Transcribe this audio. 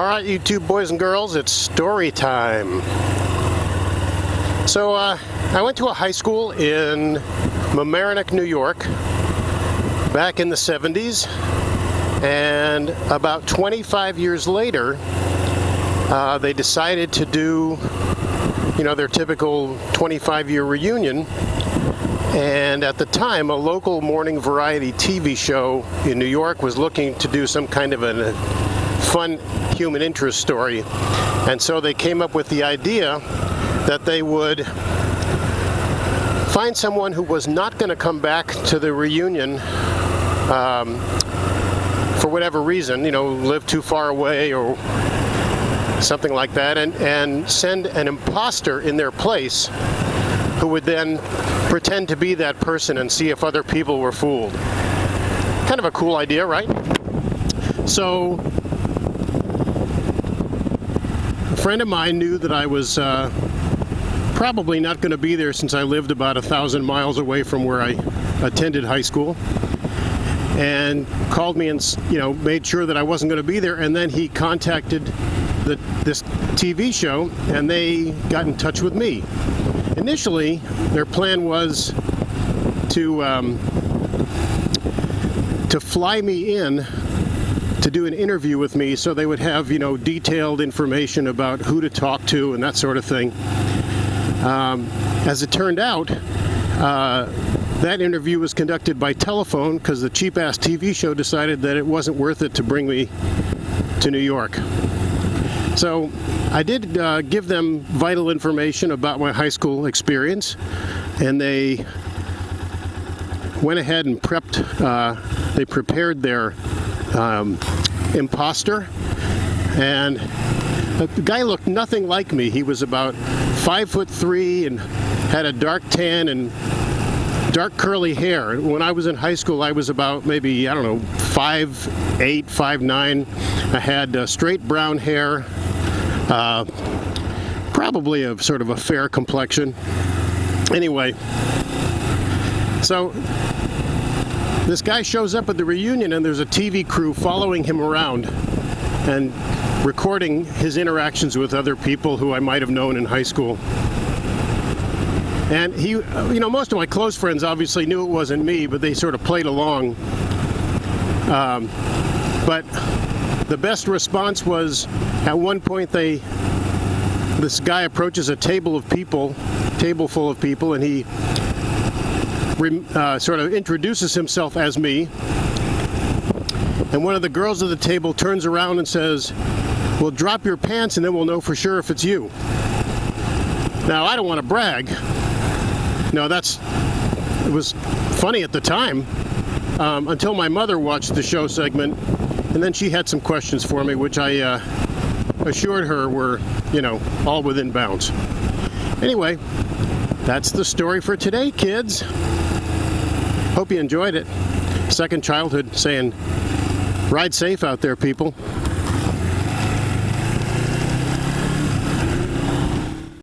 All right, YouTube boys and girls, it's story time. So I went to a high school in Mamaroneck, New York back in the 70s, and about 25 years later they decided to do their typical 25-year reunion. And at the time, a local morning variety TV show in New York was looking to do some kind of a fun human interest story. And so they came up with the idea that they would find someone who was not going to come back to the reunion for whatever reason, live too far away or something like that, and send an imposter in their place who would then pretend to be that person and see if other people were fooled. Kind of a cool idea, right? So a friend of mine knew that I was probably not going to be there since I lived about 1,000 miles away from where I attended high school, and called me and made sure that I wasn't going to be there. And then he contacted this TV show, and they got in touch with me. Initially, their plan was to fly me in to do an interview with me, so they would have detailed information about who to talk to and that sort of thing. As it turned out, that interview was conducted by telephone because the cheap-ass TV show decided that it wasn't worth it to bring me to New York. So I did give them vital information about my high school experience, and they went ahead and they prepared their imposter. And the guy looked nothing like me. He was about 5'3" and had a dark tan and dark curly hair. When I was in high school, I was about maybe, 5'8", 5'9". I had straight brown hair, probably a sort of a fair complexion. Anyway, so this guy shows up at the reunion, and there's a TV crew following him around and recording his interactions with other people who I might have known in high school. And he, most of my close friends obviously knew it wasn't me, but they sort of played along. But the best response was, at one point, this guy approaches a table full of people, and he sort of introduces himself as me. And one of the girls at the table turns around and says, "Well, drop your pants and then we'll know for sure if it's you." Now, I don't want to brag. No, it was funny at the time, until my mother watched the show segment, and then she had some questions for me, which I assured her were, all within bounds. Anyway, that's the story for today, kids. Hope you enjoyed it. Second childhood saying, ride safe out there, people.